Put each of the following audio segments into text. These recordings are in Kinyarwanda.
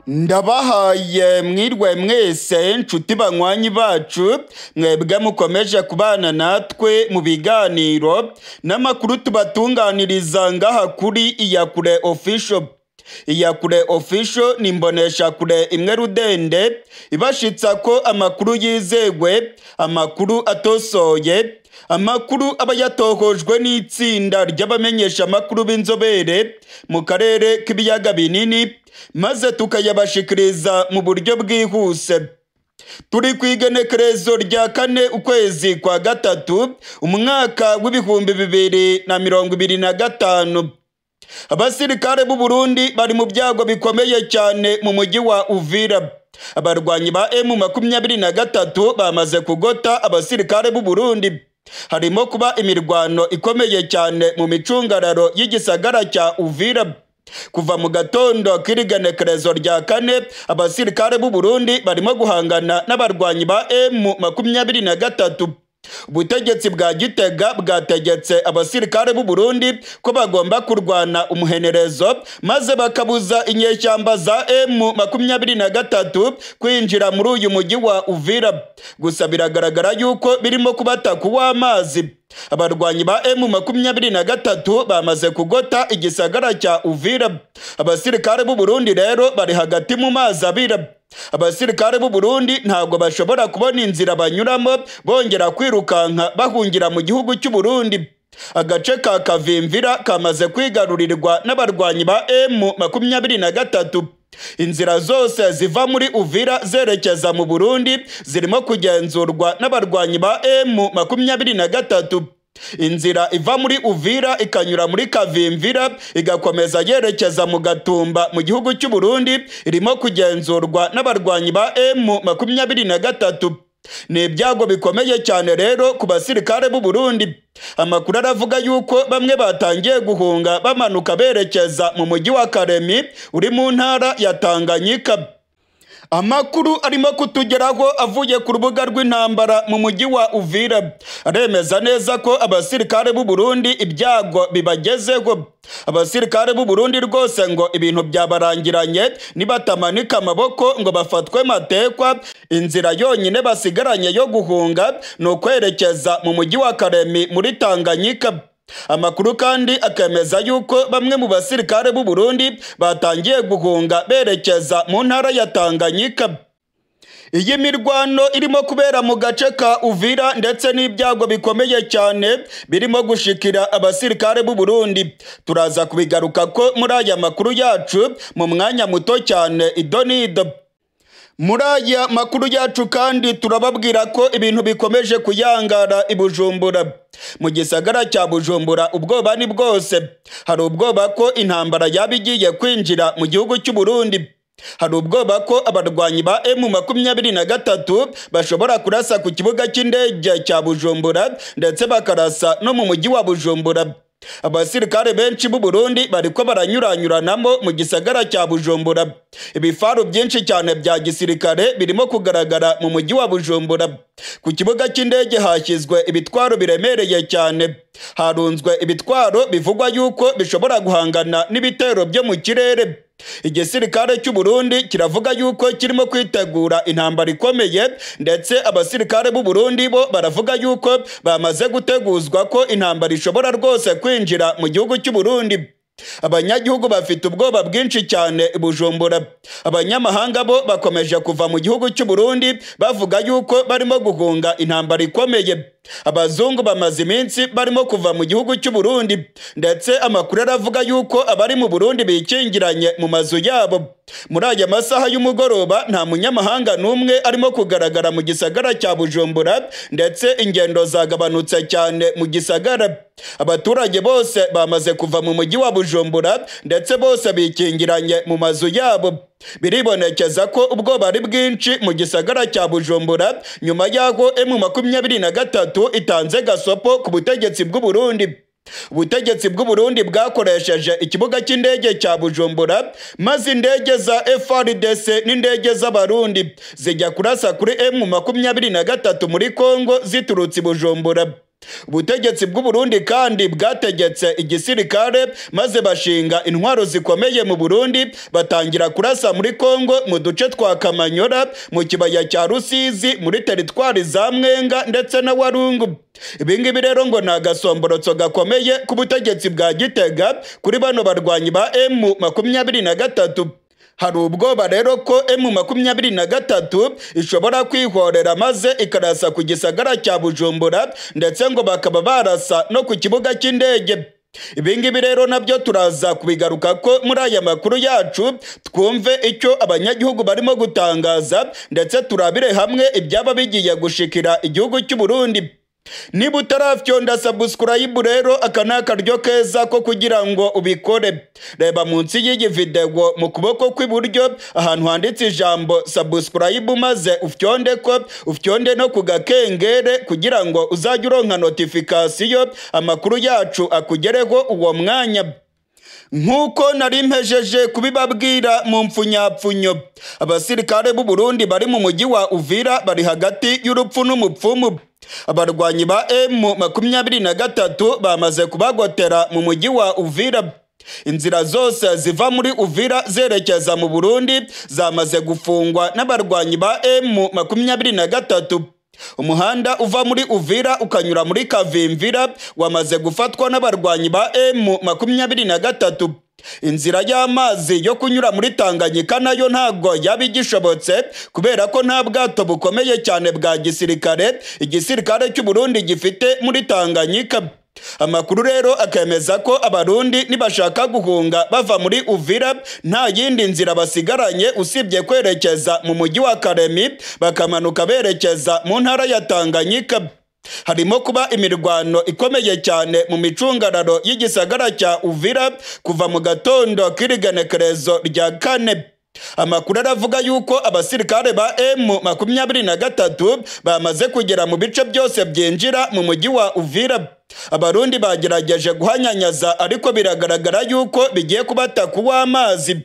Ndabahaye mwirwe mwese nshuti banywanyi bacu mwebwe mukomeje kubana natwe mu biganiro n'amakuru tubatunganiriza ngaha kuri Iyakure Official. Iyakure Official ni imbonesha kure imwe rudende ibashitsa ko amakuru yizegwe, amakuru atosoye, amakuru aba yatohojwe n'itsinda ry'abamenyesha amakuru b'inzobere mu karere k'ibiyaga binini, maze tukayabashikiriza mu buryo bwihuse. Turi kwigenekerezo rya 4 ukwezi kwa gatatu umwaka w'ibihumbi 2025. Abasirikare b'u Burundi bari mu byago bikomeye cyane mu mujyi wa Uvira. Abarwanyi ba M23 bamaze kugota abasirikare b'u Burundi. Harimo kuba imirwano ikomeye cyane mu micungararo y'igisagara cya Uvira. Kuva mu gatondo k'irigenekerezo rya 4 abasirikare b'u Burundi barimo guhangana n'abarwanyi ba M23. Ubutegetsi bwa Gitega bwategetse abasirikare b'u Burundi ko bagomba kurwana umuhenerezo, maze bakabuza inyeshyamba za M23 kwinjira muri uyu mujyi wa Uvira. Gusa biragaragara yuko birimo kubata w'amazi. Abarwanyi ba M23 bamaze kugota igisagara cya Uvira. Abasirikare b'u Burundi rero bari hagati mu mazi abira. Abasirikare b'u Burundi ntabwo bashobora kubona inzira banyuramo bongera kwirukanka bahungira mu gihugu cy'u Burundi. Agace ka Kavimvira kamaze kwigarurirwa n'abarwanyi ba M23. Inzira zose ziva muri Uvira zerekeza mu Burundi zirimo kugenzurwa n'abarwanyi ba M23. Inzira iva muri Uvira ikanyura muri Kavimvira igakomeza yerekeza mu Gatumba mu gihugu cy'u Burundi irimo kugenzurwa n'abarwanyi ba M23. Ni ibyago bikomeye cyane rero ku basirikare b'u Burundi. Amakuru aravuga yuko bamwe batangiye guhunga bamanuka berekeza mu mujyi wa Karemi uri mu ntara ya Tanganyika. Amakuru arimo kutugeraho avuye ku rubuga rw'intambara mu mujyi wa Uvira aremeza neza ko abasirikare b'u Burundi ibyago bibagezeho. Abasirikare b'u Burundi rwose ngo ibintu byabarangiranye nibatamanika amaboko ngo bafatwe matekwa. Inzira yonyine basigaranye yo guhunga ni ukwerekeza mu mujyi wa Karemi muri Tanganyika. Amakuru kandi akemeza yuko bamwe mu basirikare b'u Burundi batangiye guhunga berekeza mu ntara ya Tanganyika. Iyi mirwano irimo kubera mu gace ka Uvira ndetse n'ibyago bikomeye cyane birimo gushikira abasirikare b'u Burundi. Turaza kubigaruka ko muri aya makuru yacu mu mwanya muto cyane idonido. Muri aya makuru yacu kandi turababwira ko ibintu bikomeje kuyangara i Bujumbura. Mu gisagara cya Bujumbura ubwoba ni bwose. Hari ubwoba ko intambara yaba igiye kwinjira mu gihugu cy'u Burundi. Hari ubwoba ko abarwanyi ba M23 bashobora kurasa ku kibuga cy'indege cya Bujumbura ndetse bakarasa no mu mujyi wa Bujumbura. Abasirikare benshi b'u Burundi bariko baranyuranyuranamo mu gisagara cya Bujumbura. Ibifaru byinshi cyane bya gisirikare birimo kugaragara mu mujyi wa Bujumbura. Ku kibuga cy'indege hashyizwe ibitwaro biremereye cyane. Harunzwe ibitwaro bivugwa yuko bishobora guhangana n'ibitero byo mu kirere. Igisirikare cy'u Burundi kiravuga yuko kirimo kwitegura intambara ikomeye, ndetse abasirikare b'u Burundi bo baravuga yuko bamaze guteguzwa ko intambara ishobora rwose kwinjira mu gihugu cy'u Burundi. Abanyagihugu bafite ubwoba bwinshi cyane i Bujumbura. Abanyamahanga bo bakomeje kuva mu gihugu cy'u Burundi bavuga yuko barimo guhunga intambara ikomeye. Abazungu bamaze iminsi barimo kuva mu gihugu cy'u Burundi, ndetse amakuru aravuga yuko abari mu Burundi bikingiranye mu mazu yabo. Muri aya masaha y'umugoroba nta munyamahanga n'umwe arimo kugaragara mu gisagara cya Bujumbura, ndetse ingendo zagabanutse cyane mu gisagara. Abaturage bose bamaze kuva mu mujyi wa Bujumbura ndetse bose bikingiranye mu mazu yabo. Biribonekeza ko ubwoba ari bwinshi mu gisagara cya Bujumbura nyuma y'aho M23 itanze gasopo ku butegetsi bw'u Burundi. Ubutegetsi bw'u Burundi bwakoresheje ikibuga cy'indege cya Bujumbura, maze indege za FARDC n'indege z'abarundi zijya kurasa kuri M23 muri Kongo ziturutse Bujumbura. ubutegetsi bw'u Burundi kandi bwategetse igisirikare maze bashinga intwaro zikomeye mu Burundi batangira kurasa muri Kongo mu duce twa Kamanyora mu kibaya cya Rusizi muri teritwari za Mwenga ndetse na Warungu. Ibingibi rero ngo nagasomborotso gakomeye ku butegetsi bwa Gitega kuri bano barwanyi ba M23. Hari ubwoba rero ko M23 ishobora kwihorera maze ikarasa ku gisagara cya Bujumbura ndetse ngo bakaba barasa no ku kibuga cy'indege. Ibingibi rero nabyo turaza kubigaruka ko muri aya makuru yacu, twumve icyo abanyagihugu barimo gutangaza ndetse turabire hamwe ibyaba bigiye gushikira igihugu cy'u Burundi. Niba utarafyonda subscribe rero aka ni akaryo keza ko kugira ngo ubikore. Reba munsi y'iyi video mu kuboko kw'iburyo ahantu handitse ijambo subscribe maze ufyonde no ku gakengere kugira ngo uzajye uronka notification amakuru yacu akugereho uwo mwanya. Nkuko nari mpejeje kubibabwira mu mfunyapfunyo, abasirikare b'u Burundi bari mu mujyi wa Uvira bari hagati y'urupfu n'umupfumu. Abarwanyi ba M23 bamaze kubagotera mu mujyi wa Uvira. Inzira zose ziva muri Uvira zerekeza mu Burundi zamaze gufungwa n'abarwanyi ba M23. Umuhanda uva muri Uvira ukanyura muri Kavimvira wamaze gufatwa n'abarwanyi ba M23. Inzira y'amazi yo kunyura muri Tanganyika nayo ntago yabigishobotse kubera ko nta bwato bukomeye cyane bwa gisirikare igisirikare cy'u Burundi gifite muri Tanganyika. Amakuru rero akemeza ko abarundi nibashaka guhunga bava muri Uvira nta yindi nzira basigaranye usibye kwerekeza mu mujyi wa Karemi bakamanuka berekeza mu ntara ya Tanganyika. Harimo kuba imirwano ikomeye cyane mu micungararo y'igisagara cya Uvira kuva mu gatondo k'irigenekerezo rya 4. Amakuru aravuga yuko abasirikare ba M23 bamaze kugera mu bice byose byinjira mu mujyi wa Uvira. Abarundi bagerageje guhanyanyaza ariko biragaragara yuko bigiye kubata w'amazi.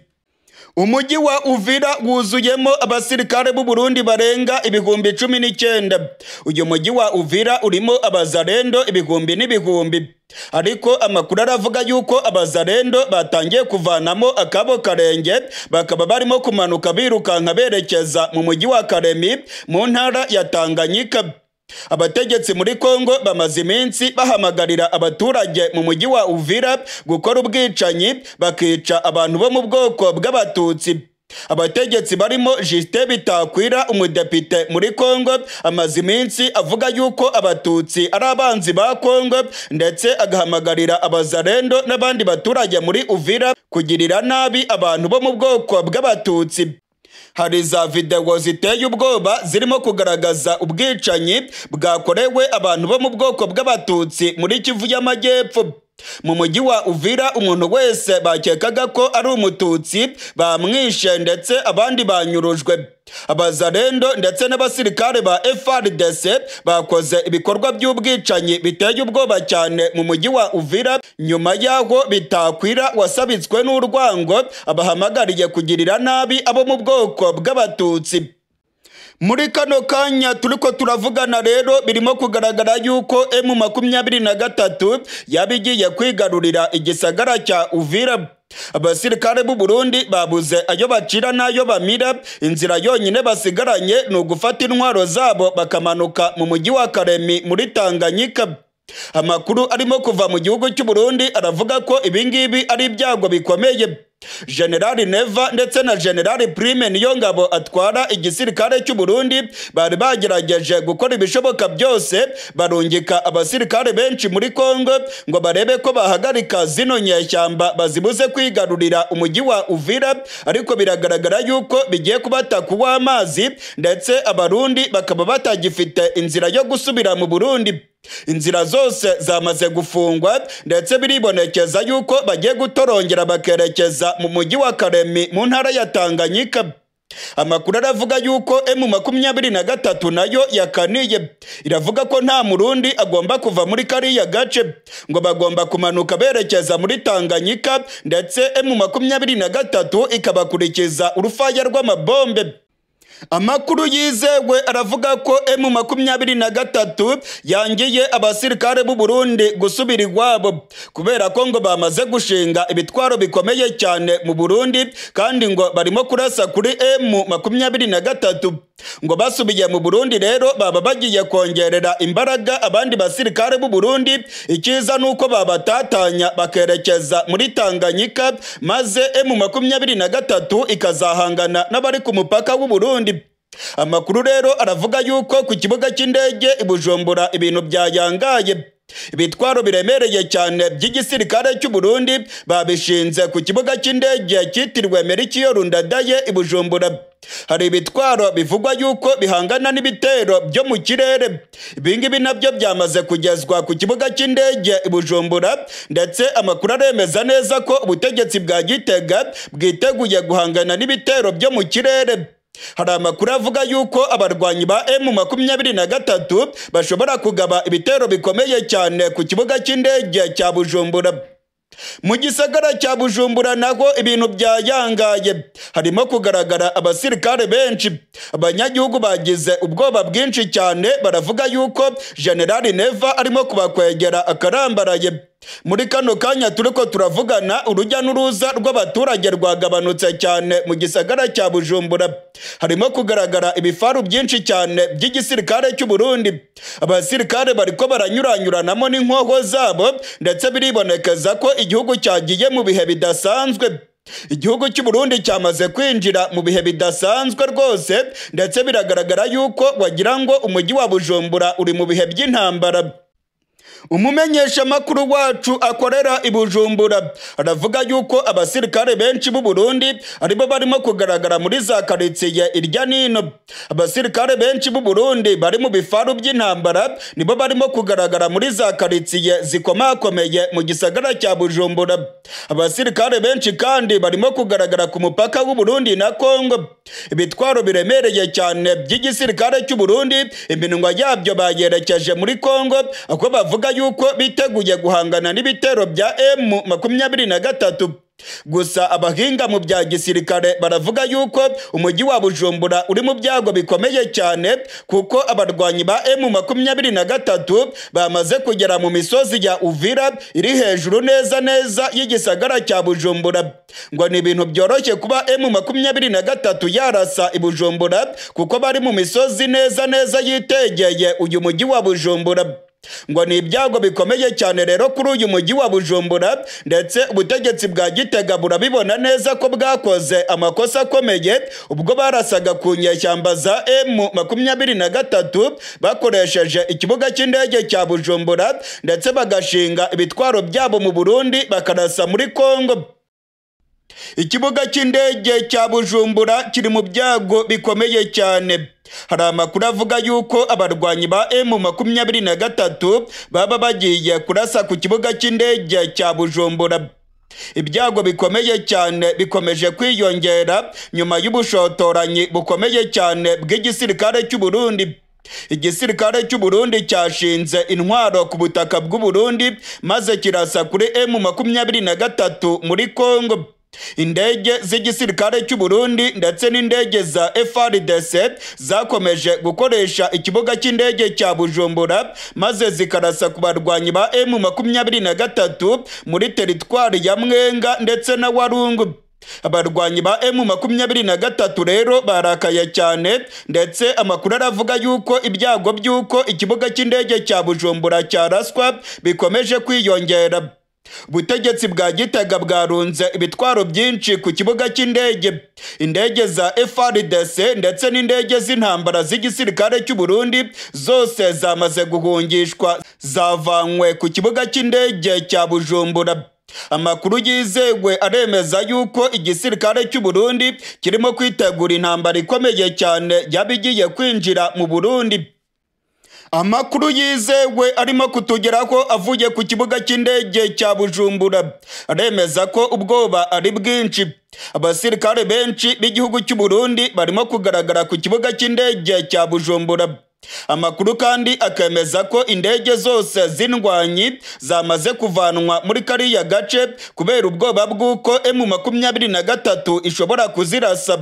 Umujyi wa Uvira wuzuyemo abasirikare b'u Burundi barenga 19,000. Uyu mujyi wa Uvira urimo abazarendo ibihumbi n'ibihumbi. Ariko amakuru aravuga yuko abazarendo batangiye kuvanamo akabo karenge bakaba barimo kumanuka birukanka berekeza mu mujyi wa Karemi mu ntara ya Tanganyika. Abategetsi muri Kongo bamaze iminsi bahamagarira abaturage mu mujyi wa Uvira gukora ubwicanyi bakica abantu bo mu bwoko bw'abatutsi. Abategetsi barimo Justin Bitakwira umudepite muri Kongo amaze iminsi avuga yuko abatutsi ari abanzi ba Kongo ndetse agahamagarira abazarendo n'abandi baturage muri Uvira kugirira nabi abantu bo mu bwoko bw'abatutsi. Hari za video ziteye ubwoba zirimo kugaragaza ubwicanyi bwakorewe abantu bo mu bwoko bw'abatutsi muri Kivu y'Amajyepfo. Mu mujyi wa Uvira umuntu wese bakekaga ko ari umututsi bamwishe ndetse abandi banyurujwe. Abazarendo ndetse n'abasirikare ba FARDC bakoze ibikorwa by'ubwicanyi biteye ubwoba cyane mu mujyi wa Uvira. Nyuma yaho Bitakwira wasabitswe n'urwango abahamagariye kugirira nabi abo mu bwoko bw'abatutsi. Muri kano kanya turiko turavugana rero birimo kugaragara yuko M23 yabigiye kwigarurira igisagara cya Uvira. Abasirikare b'u Burundi babuze ayo bacira nayo bamira, inzira yonyine basigaranye ni ugufata intwaro zabo bakamanuka mu mujyi wa Karemi muri Tanganyika. Amakuru arimo kuva mu gihugu cy'u Burundi aravuga ko ibingibi ari ibyago bikomeye. General Neva ndetse na General Prime Niyongabo atwara igisirikare cy'u Burundi bari bagerageje gukora ibishoboka byose barungika abasirikare benshi muri Kongo ngo barebe ko bahagarika zino nyeshyamba bazibuze kwigarurira umujyi wa Uvira, ariko biragaragara yuko bigiye kubata w'amazi ndetse abarundi bakaba batagifite inzira yo gusubira mu Burundi. Inzira zose zamaze gufungwa ndetse biribonekeza yuko bagiye gutorongera bakerekeza mu mujyi wa Karemi mu ntara ya Tanganyika. Amakuru aravuga yuko M23 nayo yakaniye, iravuga ko nta murundi agomba kuva muri kariya gace ngo bagomba kumanuka berekeza muri Tanganyika, ndetse M23 ikabakurikiza urufaya rw'amabombe. Amakuru yizewe aravuga ko M23 yangiye abasirikare b'u Burundi gusubira iwabo kubera ko ngo bamaze gushinga ibitwaro bikomeye cyane mu Burundi kandi ngo barimo kurasa kuri M23 ngo basubiye mu Burundi rero baba bagiye kongerera imbaraga abandi basirikare b'u Burundi. Ikiza nuko babatatanya bakerekeza muri Tanganyika maze M23 ikazahangana n'abari ku mupaka w'u Burundi. Amakuru rero aravuga yuko ku kibuga cy'indege i Bujumbura ibintu byayangaye. Ibitwaro biremereye cyane by'igisirikare cy'u Burundi babishinze ku kibuga cy'indege cyitiriwe Merikiyo Rundadaye i Bujumbura. Hari ibitwaro bivugwa yuko bihangana n'ibitero byo mu kirere. Ibingibi nabyo byamaze kugezwa ku kibuga cy'indege i Bujumbura, ndetse amakuru aremeza neza ko ubutegetsi bwa Gitega bwiteguye guhangana n'ibitero byo mu kirere. Hari amakuru avuga yuko abarwanyi ba M23 bashobora kugaba ibitero bikomeye cyane ku kibuga cy'indege cya Bujumbura. Mu gisagara cya Bujumbura naho ibintu byayangaye, harimo kugaragara abasirikare benshi. Abanyagihugu bagize ubwoba bwinshi cyane, baravuga yuko General Neva arimo kubakwegera akarambaraye. Muri kano kanya turiko turavugana, urujya n'uruza rw'abaturage rwagabanutse cyane mu gisagara cya Bujumbura. Harimo kugaragara ibifaru byinshi cyane by'igisirikare cy'u Burundi. Abasirikare bariko baranyuranyuranamo n'inkoho zabo, ndetse biribonekeza ko igihugu cyagiye mu bihe bidasanzwe. Igihugu cy'u Burundi cyamaze kwinjira mu bihe bidasanzwe rwose, ndetse biragaragara yuko wagira ngo umujyi wa Bujumbura uri mu bihe by'intambara. Umumenyesha makuru wacu akorera i Bujumbura aravuga yuko abasirikare benshi b'u Burundi aribo barimo kugaragara muri za karitsiye irya nino. Abasirikare benshi b'u Burundi bari mu bifaru by'intambara nibo barimo kugaragara muri za karitsiye zikomakomeye mu gisagara cya Bujumbura. Abasirikare benshi kandi barimo kugaragara ku mupaka w'u Burundi na Kongo. Ibitwaro biremereye cyane by'igisirikare cy'u Burundi iminwa yabyo bayerekeje muri Kongo, ako bavuga yuko biteguye guhangana n'ibitero bya M23. Gusa abahinga mu bya gisirikare baravuga yuko umujyi wa Bujumbura uri mu byago bikomeye cyane, kuko abarwanyi ba M23 bamaze kugera mu misozi ya Uvira iri hejuru neza neza y'igisagara cya Bujumbura. Ngo ni ibintu byoroshye kuba M23 yarasa i Bujumbura, kuko bari mu misozi neza neza yitegeye uyu mujyi wa Bujumbura. Ngo ni ibyago bikomeye cyane rero kuri uyu mujyi wa Bujumbura, ndetse ubutegetsi bwa Gitega burabibona neza ko bwakoze amakosa akomeye ubwo barasaga ku nyeshyamba za M23 bakoresheje ikibuga cy'indege cya Bujumbura, ndetse bagashinga ibitwaro byabo mu Burundi bakarasa muri Kongo. Ikibuga cy'indege cya Bujumbura kiri mu byago bikomeye cyane. Hari amakuru avuga yuko abarwanyi ba M23 baba bagiye kurasa ku kibuga cy'indege cya Bujumbura. Ibyago bikomeye cyane bikomeje kwiyongera nyuma y'ubushotoranyi bukomeye cyane bw'igisirikare cy'u Burundi. Igisirikare cy'u Burundi cyashinze intwaro ku butaka bw'u Burundi maze kirasa kuri M23 muri Kongo. Indege z'igisirikare cy'u Burundi ndetse n'indege za FARDC zakomeje gukoresha ikibuga cy'indege cya Bujumbura maze zikarasa ku barwanyi ba M23 muri teritwari ya Mwenga ndetse na Warungu. Abarwanyi ba M23 rero barakaye cyane, ndetse amakuru aravuga yuko ibyago by'uko ikibuga cy'indege cya Bujumbura cyaraswa bikomeje kwiyongera. Ubutegetsi bwa Gitega bwarunze ibitwaro byinshi ku kibuga cy'indege. Indege za FARDC ndetse n'indege z'intambara z'igisirikare cy'u Burundi zose zamaze guhungishwa, zavanywe ku kibuga cy'indege cya Bujumbura. Amakuru yizewe aremeza yuko igisirikare cy'u Burundi kirimo kwitegura intambara ikomeye cyane yabigiye kwinjira mu Burundi. Amakuru yizewe arimo kutugeraho avuye ku kibuga cy'indege cya Bujumbura aremeza ko ubwoba ari bwinshi. Abasirikare benshi b'igihugu cy'u Burundi barimo kugaragara ku kibuga cy'indege cya Bujumbura. Amakuru kandi akemeza ko indege zose z'indwanyi zamaze kuvanwa muri kariya gace kubera ubwoba bw'uko M23 ishobora kuzirasa.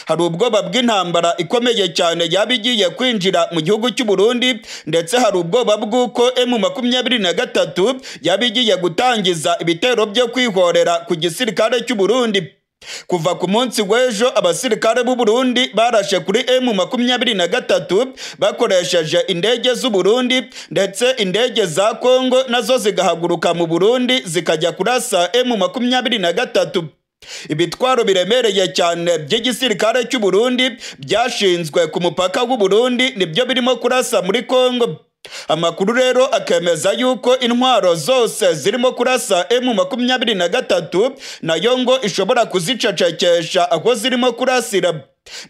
hari ubwoba bw'intambara ikomeye cyane yaba igiye kwinjira mu gihugu cy'u Burundi, ndetse hari ubwoba bw'uko M23 yaba igiye gutangiza ibitero byo kwihorera ku gisirikare cy'u Burundi. Kuva ku munsi w'ejo abasirikare b'u Burundi barashe kuri M23 bakoresheje indege z'u Burundi, ndetse indege za Kongo nazo zigahaguruka mu Burundi zikajya kurasa M23. Ibitwaro biremereye cyane by'igisirikare cy'u Burundi byashinzwe ku mupaka w'u Burundi nibyo birimo kurasa muri Kongo. Amakuru rero akemeza yuko intwaro zose zirimo kurasa M23 nayo ngo ishobora kuzicecekesha aho zirimo kurasira.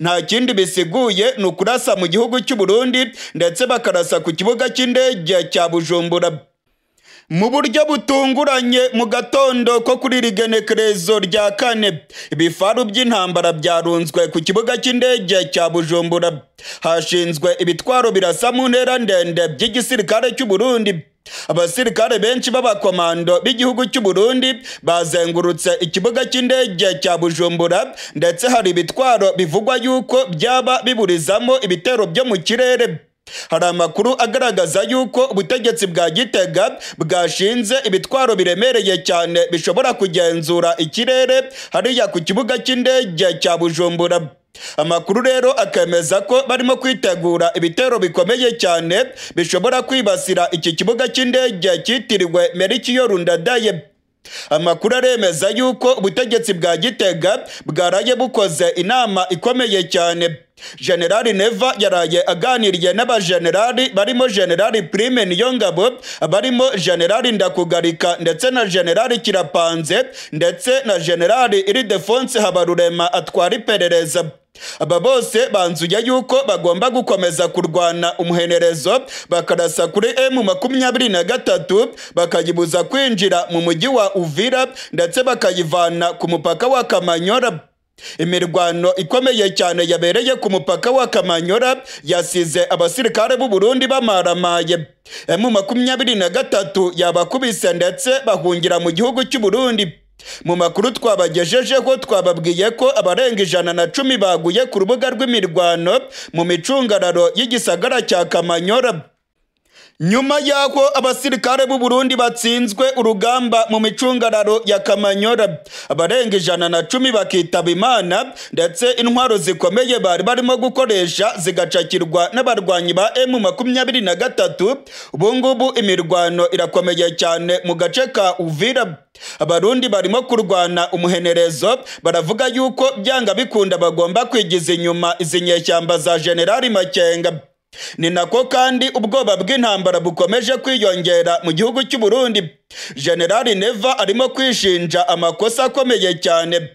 Nta kindi bisiguye ni ukurasa mu gihugu cy'u Burundi, ndetse bakarasa ku kibuga cy'indege cya Bujumbura. Mu buryo butunguranye mu gatondo ko kuri rigenekerezo rya 4 ibifaru by'intambara byarunzwe ku kibuga cy'indege cya Bujumbura. Hashinzwe ibitwaro birasa mu ntera ndende by'igisirikare cy'u Burundi. Abasirikare benshi b'abakomando b'igihugu cy'u Burundi bazengurutse ikibuga cy'indege cya Bujumbura, ndetse hari ibitwaro bivugwa yuko byaba biburizamo ibitero byo mu kirere. Hari amakuru agaragaza yuko ubutegetsi bwa Gitega bwashinze ibitwaro biremereye cyane bishobora kugenzura ikirere hariya ku kibuga cy'indege cya Bujumbura. Amakuru rero akemeza ko barimo kwitegura ibitero bikomeye cyane bishobora kwibasira iki kibuga cy'indege cyitiriwe Melchior Ndadaye. Amakuru aremeza yuko ubutegetsi bwa Gitega bwaraye bukoze inama ikomeye cyane. Generali Neva yaraye aganiriye n'abajenerali barimo Generali Prime Niyongabo, barimo Generali Ndakugarika, ndetse na Generali Kirapanze, ndetse na Generali Iridefonse Habarurema atwara iperereza. Aba bose banzuye yuko bagomba gukomeza kurwana umuhenerezo, bakarasa kuri M23 bakayibuza kwinjira mu mujyi wa Uvira, ndetse bakayivana ku mupaka wa Kamanyora. Imirwano ikomeye cyane yabereye ku mupaka wa Kamanyora yasize abasirikare b'u Burundi bamaramaye. M23 yabakubise ndetse bahungira mu gihugu cy'u Burundi. Mu makuru twabagejejeho twababwiye ko abarenga 110 baguye ku rubuga rw'imirwano mu micungararo y'igisagara cya Kamanyora. Nyuma y'aho abasirikare b'u Burundi batsinzwe urugamba mu micungararo ya Kamanyora, abarenga 110 bakitaba Imana, ndetse intwaro zikomeye bari barimo gukoresha zigacakirwa n'abarwanyi ba M23. Ubu ngubu imirwano irakomeye cyane mu gace ka Uvira. Abarundi barimo kurwana umuhenerezo, baravuga yuko byanga bikunda bagomba kwigiza inyuma izi nyeshyamba za Generali Makenga. Ni nako kandi ubwoba bw'intambara bukomeje kwiyongera mu gihugu cy'u Burundi. Generali Neva arimo kwishinja amakosa akomeye cyane.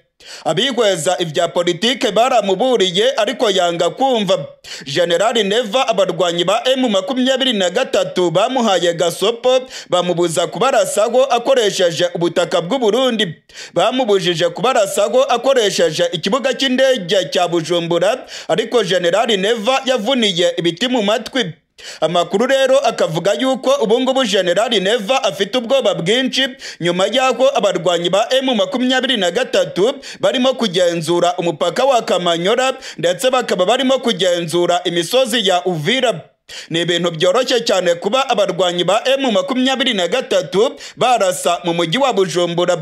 Abihweza ibya politike baramuburiye ariko yanga kumva. Generali Neva abarwanyi ba M23 bamuhaye gasopo, bamubuza kubarasaho akoresheje ubutaka bw'u Burundi. Bamubujije kubarasaho akoresheje ikibuga cy'indege cya Bujumbura, ariko Generali Neva yavuniye ibiti mu matwi. Amakuru rero akavuga yuko ubungubu Generali Neva afite ubwoba bwinshi nyuma y'aho abarwanyi ba M23 barimo kugenzura umupaka wa Kamanyora, ndetse bakaba barimo kugenzura imisozi ya Uvira. Ni ibintu byoroshye cyane kuba abarwanyi ba M23 barasa mu mujyi wa Bujumbura.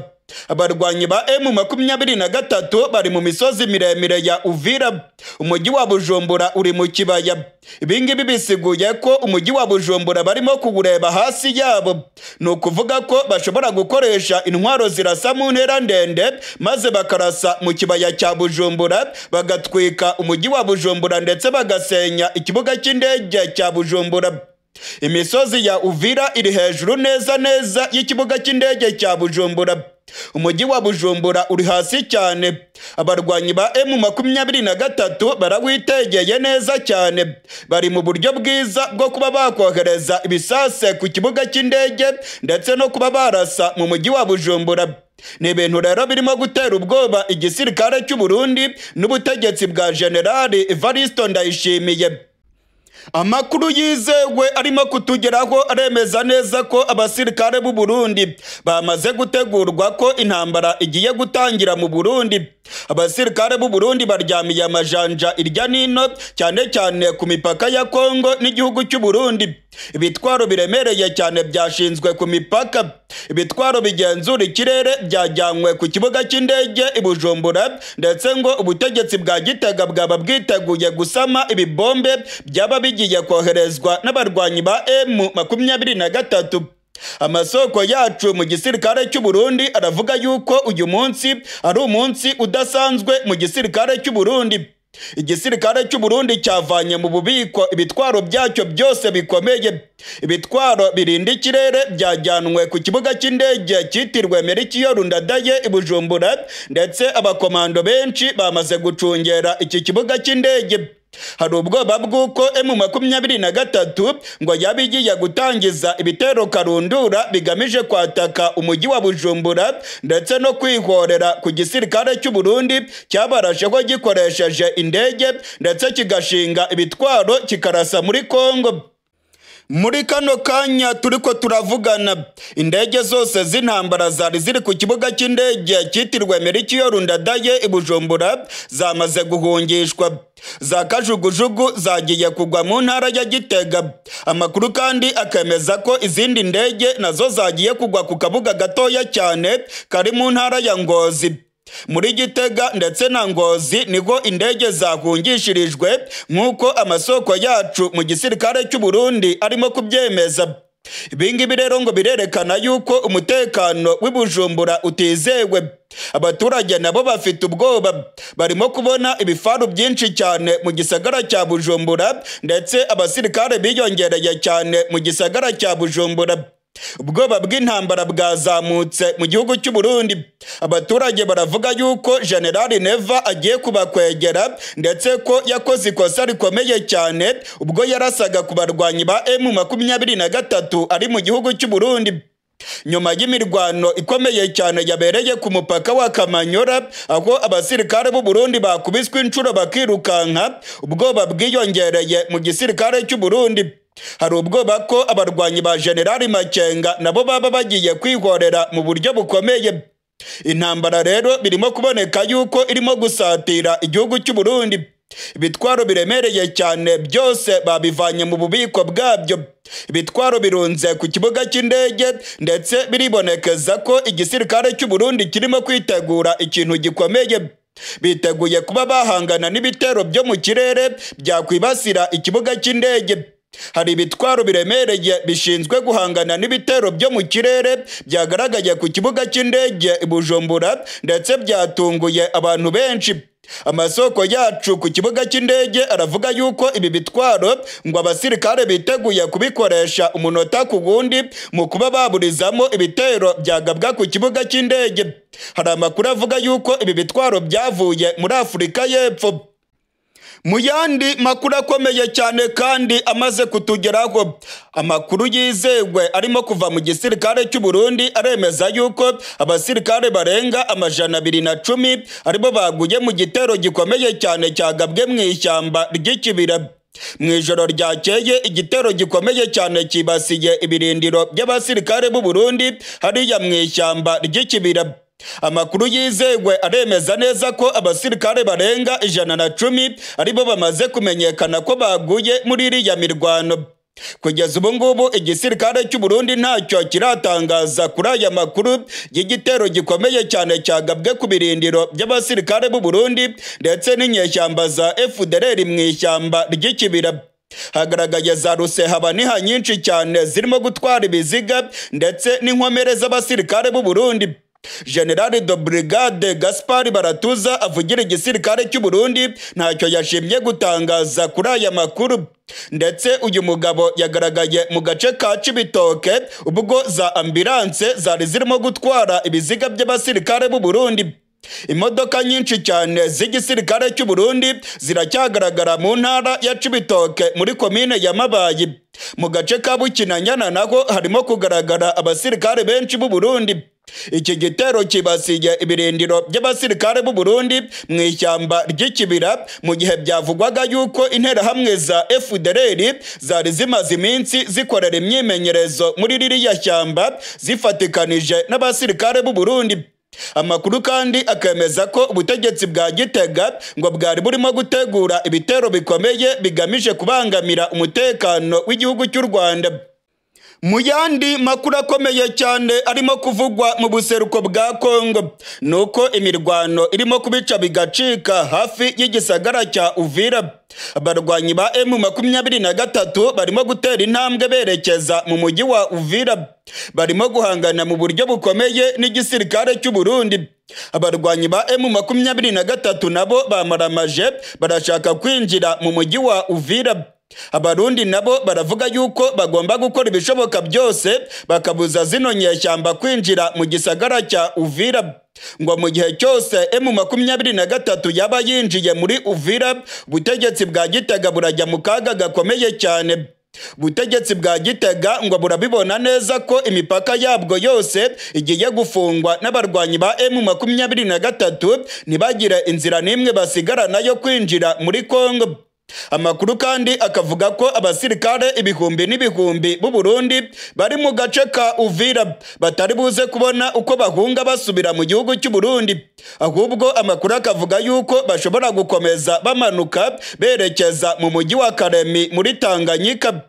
Abarwanyi ba M23 bari mu misozi miremire ya Uvira. Umujyi wa Bujumbura uri mu kibaya. Ibingibi bisiguye ko umujyi wa Bujumbura barimo kuwureba hasi yabo. Ni ukuvuga ko bashobora gukoresha intwaro zirasa mu ntera ndende, maze bakarasa mu kibaya cya Bujumbura, bagatwika umujyi wa Bujumbura, ndetse bagasenya ikibuga cy'indege cya Bujumbura. Imisozi ya Uvira iri hejuru neza y'ikibuga cy'indege cya Bujumbura. Umujyi wa Bujumbura uri hasi cyane. Abarwanyi ba M23 barawitegeye neza cyane. Bari mu buryo bwiza bwo kuba bakohereza ibisase ku kibuga cy'indege, ndetse no kuba barasa mu mujyi wa Bujumbura. Ni ibintu rero birimo gutera ubwoba igisirikare cy'u Burundi n'ubutegetsi bwa Generali Evaristo Ndayishimiye. Amakuru yizewe arimo kutugeraho aremeza neza ko abasirikare b'u Burundi bamaze gutegurwa ko intambara igiye gutangira mu Burundi. Abasirikare b'u Burundi baryamiye amajanja irya nino cyane cyane ku mipaka ya Kongo n'igihugu cy'u Burundi. Ibitwaro biremereye cyane byashinzwe ku mipaka. Ibitwaro bigenzura ikirere byajyanywe ku kibuga cy'indege i Bujumbura, ndetse ngo ubutegetsi bwa Gitega bwaba bwiteguye gusama ibibombe byaba bigiye koherezwa n'abarwanyi ba M23. Amasoko yacu mu gisirikare cy'u Burundi aravuga yuko uyu munsi ari umunsi udasanzwe mu gisirikare cy'u Burundi. Igisirikare cy'u Burundi cyavanye mu bubiko ibitwaro byacyo byose bikomeye. Ibitwaro birinda ikirere byajyanwe ku kibuga cy'indege cyitiriwe Merikiyarundadaye i Bujumbura, ndetse abakomando benshi bamaze gucungera iki kibuga cy'indege. Hari ubwoba bw'uko M23 ngo yaba igiye gutangiza ibitero karundura bigamije kwataka umujyi wa Bujumbura, ndetse no kwihorera ku gisirikare cy'u Burundi cyabarasheho gikoresheje indege, ndetse kigashinga ibitwaro kikarasa muri Kongo. Muri kano kanya turiko turavugana, indege zose z'intambara zari ziri ku kibuga cy'indege cyitiriwe Merikiyarundadaye i Bujumbura zamaze guhungishwa. Za kajugujugu zagiye kugwa mu ntara ya Gitega. Amakuru kandi akemeza ko izindi ndege nazo zagiye kugwa ku kabuga gatoya cyane kari mu ntara ya Ngozi. Muri Gitega ndetse na Ngozi niho indege zahungishirijwe, nk'uko amasoko yacu mu gisirikare cy'u Burundi arimo kubyemeza. Ibingibi rero ngo birerekana yuko umutekano w'i Bujumbura utizewe. Abaturage nabo bafite ubwoba, barimo kubona ibifaru byinshi cyane mu gisagara cya Bujumbura, ndetse abasirikare biyongereye cyane mu gisagara cya Bujumbura. Ubwoba bw'intambara bwazamutse mu gihugu cy'u Burundi. Abaturage baravuga yuko General Neva agiye kubakwegera, ndetse ko yakoze ikosa rikomeye cyane ubwo yarasaga ku barwanyi ba M23 ari mu gihugu cy'u Burundi. Nyuma y'imirwano ikomeye cyane yabereye ku mupaka wa Kamanyora, aho abasirikare b'u Burundi bakubiswe inshuro bakirukanka, ubwoba bwiyongereye mu gisirikare cy'u Burundi. Hari ubwoba ko abarwanyi ba General Makenga nabo baba bagiye kwihorera mu buryo bukomeye. Intambara rero birimo kuboneka yuko irimo gusatira igihugu cy'u Burundi. Ibitwaro biremereye cyane byose babivanye mu bubiko bwabyo. Ibitwaro birunze ku kibuga cy'indege, ndetse biribonekeza ko igisirikare cy'u Burundi kirimo kwitegura ikintu gikomeye. Biteguye kuba bahangana n'ibitero byo mu kirere byakwibasira ikibuga cy'indege. Hari ibitwaro biremereye bishinzwe guhangana n'ibitero byo mu kirere byagaragaye ku kibuga cy'indege i Bujumbura, ndetse byatunguye abantu benshi. Amasoko yacu ku kibuga cy'indege aravuga yuko ibi bitwaro ngo abasirikare biteguye kubikoresha umunota ku wundi mu kuba baburizamo ibitero byagabwa ku kibuga cy'indege. Hari amakuru avuga yuko ibi bitwaro byavuye muri Afurika y'Epfo. Mu yandi makuru akomeye cyane kandi amaze kutugeraho, amakuru yizewe arimo kuva mu gisirikare cy'u Burundi aremeza yuko abasirikare barenga 210 aribo baguye mu gitero gikomeye cyane cyagabwe mu ishyamba ry'ikibira. Mu ijoro ryakeye igitero gikomeye cyane kibasiye ibirindiro by'abasirikare b'u Burundi hariya mu ishyamba ry'ikibira. Amakuru yizewe aremeza neza ko abasirikare barenga 110 aribo bamaze kumenyekana ko baguye muri iriya mirwano. Kugeza ubu ngubu igisirikare cy'u Burundi ntacyo kiratangaza kuri aya makuru y'igitero gikomeye cyane cyagabwe ku birindiro by'abasirikare b'u Burundi ndetse n'inyeshyamba za FDLR mu ishyamba ry'ikibira. Hagaragaye za rusehabaniha nyinshi cyane zirimo gutwara ibiziga ndetse n'inkomere z'abasirikare b'u Burundi. General de Brigade Gaspard Baratuza avugira igisirikare cy'u Burundi ntacyo yashimye gutangaza kuri aya makuru. Ndetse uyu mugabo yagaragaye mu gace ka Cibitoke ubwo za ambulance zari zirimo gutwara ibiziga by'abasirikare b'u Burundi. Imodoka nyinshi cyane z'igisirikare cy'u Burundi ziracyagaragara mu ntara ya Cibitoke muri komine ya Mabayi. Mu gace ka Bukinanyana naho harimo kugaragara abasirikare benshi b'u Burundi. Iki gitero kibasiye ibirindiro by'abasirikare b'u Burundi mu ishyamba ry'ikibira mu gihe byavugwaga yuko interahamwe za FDLR zari zimaze iminsi zikorera imyimenyerezo muri ririya shyamba zifatikanije n'abasirikare b'u Burundi. Amakuru kandi akemeza ko ubutegetsi bwa Gitega ngo bwari burimo gutegura ibitero bikomeye bigamije kubangamira umutekano w'igihugu cy'u Rwanda. Mu yandi makuru akomeye cyane arimo kuvugwa mu buseruko bwa Kongo nuko imirwano irimo kubica bigacika hafi y'igisagara cya Uvira. Abarwanyi ba M23 barimo gutera intambwe berekeza mu mujyi wa Uvira, barimo guhangana mu buryo bukomeye n'igisirikare cy'u Burundi. Abarwanyi ba M23 nabo bamaramaje barashaka kwinjira mu mujyi wa Uvira. Abarundi nabo baravuga yuko bagomba gukora ibishoboka byose bakabuza zino nyeshyamba kwinjira mu gisagara cya Uvira, ngo mu gihe cyose M23 yaba yinjiye muri Uvira, ubutegetsi bwa Gitega burajya mu kaga gakomeye cyane. Ubutegetsi bwa Gitega ngo burabibona neza ko imipaka yabwo yose igiye gufungwa n'abarwanyi ba M23 ntibagire inzira n'imwe basigarana yo kwinjira muri Kongo. Amakuru kandi akavuga ko abasirikare ibihumbi n'ibihumbi b'u Burundi bari mu gace ka Uvira batari buze kubona uko bahunga basubira mu gihugu cy'u Burundi, ahubwo amakuru akavuga yuko bashobora gukomeza bamanuka berekeza mu mujyi wa Karemi muri Tanganyika.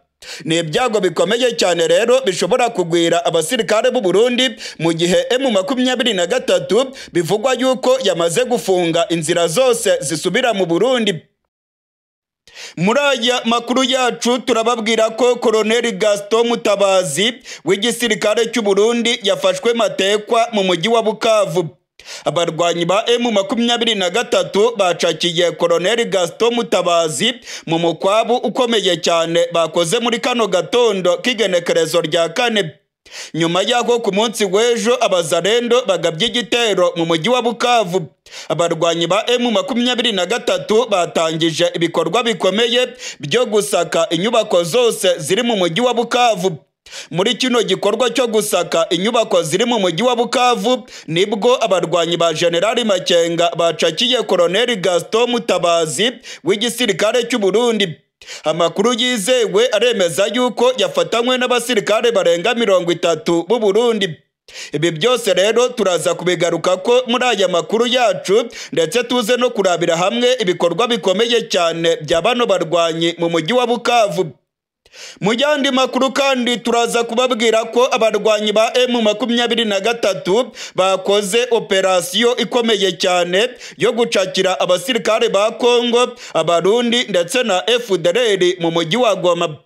Ni ibyago bikomeye cyane rero bishobora kugwira abasirikare b'u Burundi mu gihe M23 bivugwa yuko yamaze gufunga inzira zose zisubira mu Burundi. Muri aya makuru yacu turababwira ko Colonel Gaston Mutabazi w'igisirikare cy'u Burundi yafashwe matekwa mu mujyi wa Bukavu. Abarwanyi ba M23 bacakiye Colonel Gaston Mutabazi mu mukwabu ukomeye cyane bakoze muri kano gatondo k'igenekerezo rya 4. Nyuma y'aho ku munsi w'ejo abazarendo bagabye igitero mu mujyi wa Bukavu, abarwanyi ba M23 batangije ibikorwa bikomeye byo gusaka inyubako zose ziri mu mujyi wa Bukavu. Muri kino gikorwa cyo gusaka inyubako ziri mu mujyi wa Bukavu nibwo abarwanyi ba General Makenga bacakiye Colonel Gaston Mutabazi w'igisirikare cy'u Burundi. Amakuru yizewe aremeza yuko yafatanywe n'abasirikare barenga 30 b'u Burundi. Ibi byose rero turaza kubigaruka ko muri aya makuru yacu, ndetse tuze no kurabira hamwe ibikorwa bikomeye cyane bya bano barwanyi mu mujyi wa Bukavu. Mu yandi makuru kandi turaza kubabwira ko abarwanyi ba M23 bakoze operasiyo ikomeye cyane yo gucakira abasirikare ba Kongo, Abarundi ndetse na FDLR mu mujyi wa Goma.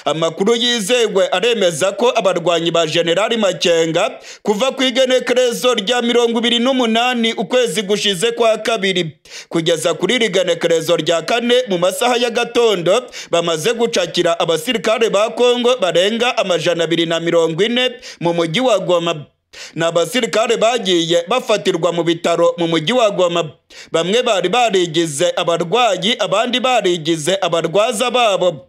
Amakuru yizewe aremeza ko abarwanyi ba General Makenga kuva ku igenekerezo rya 28 ukwezi gushize kwa 2 kugeza kuri igenekerezo rya 4 mu masaha ya gatondo bamaze gucakira abasirikare ba Kongo barenga 240 mu mujyi wa Goma. N'abasirikare bagiye bafatirwa mu bitaro mu mujyi wa Goma. Bamwe bari barigize abarwayi, abandi barigize abarwaza babo.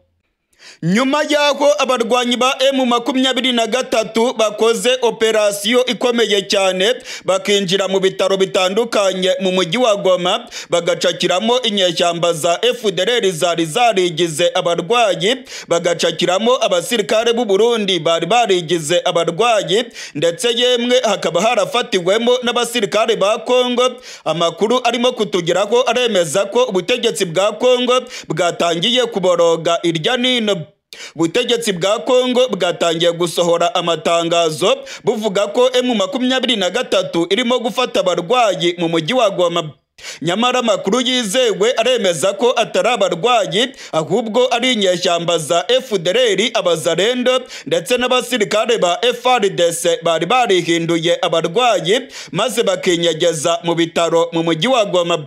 Nyuma y'aho abarwanyi ba M23 bakoze operasiyo ikomeye cyane bakinjira mu bitaro bitandukanye mu mujyi wa Goma, bagacakiramo inyeshyamba za FDLR zari zarigize abarwayi, bagacakiramo abasirikare b'u Burundi bari barigize abarwayi, ndetse yemwe hakaba harafatiwemo n'abasirikare ba Kongo. Amakuru arimo kutugeraho aremeza ko ubutegetsi bwa Kongo bwatangiye kuboroga irya nino. Ubutegetsi bwa Kongo bwatangiye gusohora amatangazo buvuga ko M23 irimo gufata abarwayi mu mujyi wa Goma. Nyamara amakuru yizewe aremeza ko atari abarwayi ahubwo ari inyeshyamba za FDLR, abazarendo ndetse n'abasirikare ba FARDC bari barihinduye abarwayi maze bakinyegeza mu bitaro mu mujyi wa Goma.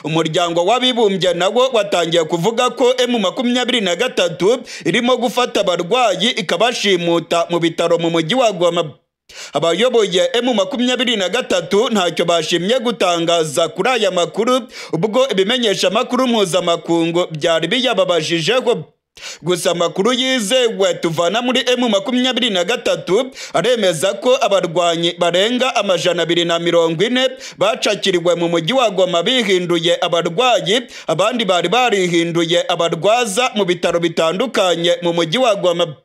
Umuryango w'abibumbye nawo watangiye kuvuga ko M23 irimo gufata abarwayi ikabashimuta mu bitaro mu mujyi wa Goma. Abayoboye M23 ntacyo bashimye gutangaza kuri aya makuru, ubwo ibimenyesha makuru mpuzamakungu byari biyababajijeho. Gusa amakuru yizewe tuvana muri M23 aremeza ko abarwanyi barenga 240 bacakiriwe mu mujyi wa Goma bihinduye abarwayi, abandi bari barihinduye abarwaza mu bitaro bitandukanye mu mujyi wa Goma.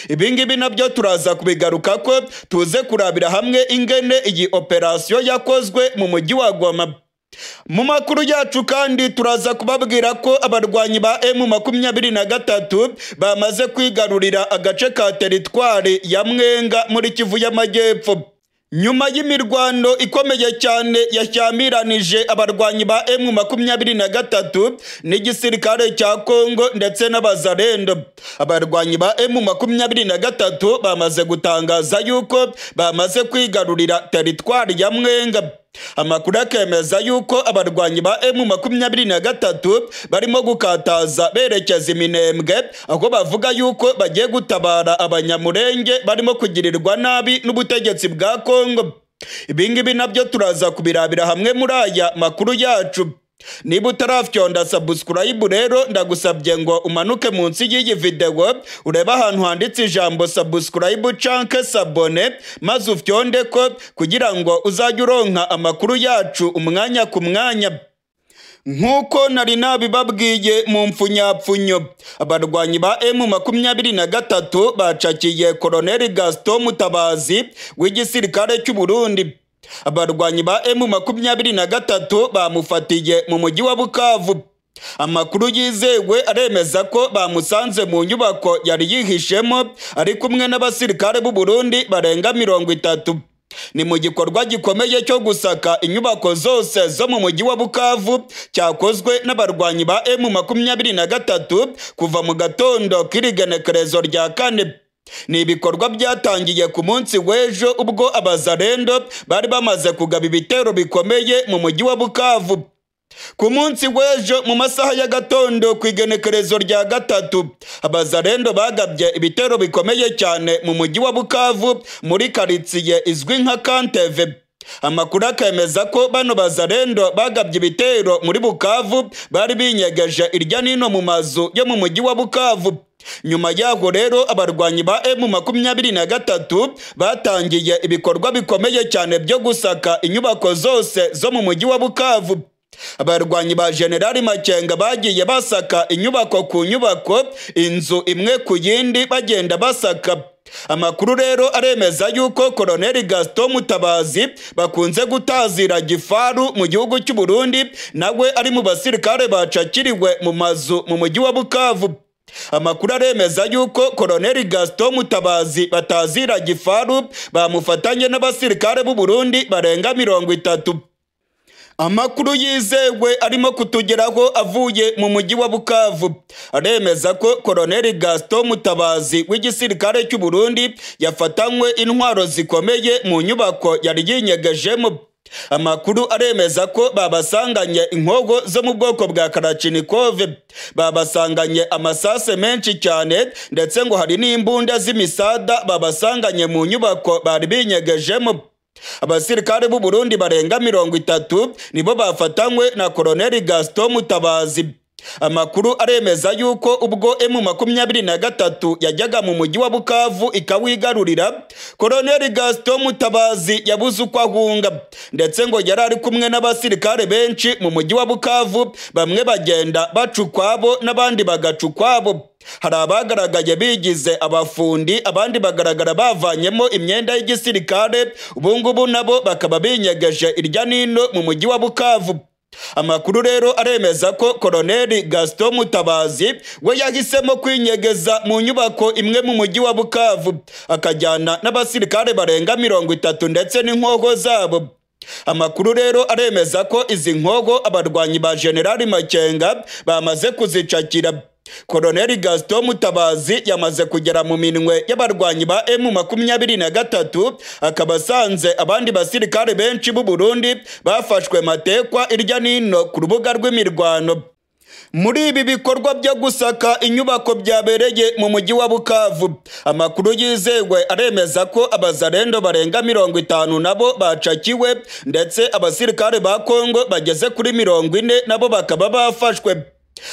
Ibingibi nabyo turaza kubigaruka ko tuze kurabira hamwe ingene iyi operasiyo yakozwe mu mujyi wa Goma. Mu makuru yacu kandi turaza kubabwira ko abarwanyi ba M23 bamaze kwigarurira agace ka teritwari ya Mwenga muri Kivu y'Amajyepfo. Nyuma y'imirwano ikomeye cyane yashyamiranyije abarwanyi ba M23 n'igisirikare cya Kongo ndetse n'abazarendo, abarwanyi ba M23 bamaze gutangaza yuko bamaze kwigarurira teritwari ya Mwenga. Amakuru akemeza yuko abarwanyi ba M23 barimo gukataza berekeza Iminembwe, aho bavuga yuko bagiye gutabara abanyamurenge barimo kugirirwa nabi n'ubutegetsi bwa Kongo. Ibingibi nabyo turaza kubirabira hamwe muri aya makuru yacu. Niba utarafyonda subscribe rero ndagusabye ngo umanuke munsi y'iyi video urebe ahantu handitse ijambo subscribe canke sabone, maze ufyonde ko kugira ngo uzajye uronka amakuru yacu umwanya ku mwanya. Nkuko nari nabibabwiye mu mfunyapfunyo, abarwanyi ba M23 bacakiye Colonel Gaston Mutabazi w'igisirikare cy'u Burundi. Abarwanyi ba M23 bamufatiye mu mujyi wa Bukavu. Amakuru yizewe aremeza ko bamusanze mu nyubako yari yihishemo ari kumwe n'abasirikare b'u Burundi barenga 30. Ni mu gikorwa gikomeye cyo gusaka inyubako zose zo mu mujyi wa Bukavu cyakozwe n'abarwanyi ba M23 kuva mu gatondo k'irigenekerezo rya 4. Ni ibikorwa byatangiye ku munsi w'ejo ubwo abazarendo bari bamaze kugaba ibitero bikomeye mu mujyi wa Bukavu. Ku munsi w'ejo mu masaha ya gatondo ku igenekerezo rya 3, abazarendo bagabye ibitero bikomeye cyane mu mujyi wa Bukavu muri karitsiye izwi nka Kanteve. Amakuru akemeza ko bano bazarendo bagabye ibitero muri Bukavu bari binyegeje irya nino mu mazu yo mu mujyi wa Bukavu. Nyuma yaho rero abarwanyi ba M23 batangiye ibikorwa bikomeye cyane byo gusaka inyubako zose zo mu mujyi wa Bukavu. Abarwanyi ba General Makenga bagiye basaka inyubako ku nyubako, inzu imwe ku yindi bagenda basaka. Amakuru rero aremeza yuko Colonel Gaston Mutabazi bakunze gutazira gifaru mu gihugu cy'u Burundi nawe ari mu basirikare bacakiriwe mu mazu mu mujyi wa Bukavu. Amakuru aremeza yuko Colonel Gaston Mutabazi batazira gifaru bamufatanye n'abasirikare b'u Burundi barenga 30. Amakuru yizewe arimo kutugeraho avuye mu mujyi wa Bukavu aremeza ko Colonel Gaston Mutabazi w'igisirikare cy'u Burundi yafatanywe intwaro zikomeye mu nyubako yari yinyegejemo. Amakuru aremeza ko babasanganye inkogo zo mu bwoko bwa Kalashnikov, babasanganye amasase menshi cyane ndetse ngo hari n'imbunda z'imisada babasanganye mu nyubako bari binyegejemo. Abasirikare b'u Burundi barenga 30 nibo bafatanywe na Colonel Gaston Mutabazi. Amakuru aremeza yuko ubwo M23 yajyaga mu mujyi wa Bukavu ikawigarurira, Colonel Gaston Mutabazi yabuze uko ahunga ndetse ngo yari ari kumwe n'abasirikare benshi mu mujyi wa Bukavu, bamwe bagenda bacukwabo n'abandi bagacukwabo. Hari abagaragaye bigize abafundi, abandi bagaragara bavanyemo imyenda y'igisirikare, ubungubu nabo bakaba binyegeje irya nino mu mujyi wa Bukavu. Amakuru rero aremeza ko Colonel Gaston Mutabazi we yahisemo kwinyegeza mu nyubako imwe mu mujyi wa Bukavu, akajyana n'abasirikare barenga 30 ndetse n'inkogo zabo. Amakuru rero aremeza ko izi nkogo abarwanyi ba General Makenga bamaze kuzicakira. Colonel Gaston Mutabazi yamaze kugera mu minwe y'abarwanyi ba M23, akaba asanze abandi basirikare benshi b'u Burundi bafashwe matekwa irya nino ku rubuga rw'imirwano. Muri ibi bikorwa byo gusaka inyubako byabereye mu mujyi wa Bukavu, amakuru yizewe aremeza ko abazarendo barenga 50 nabo bacakiwe ndetse abasirikare ba Kongo bageze kuri 40 nabo bakaba bafashwe.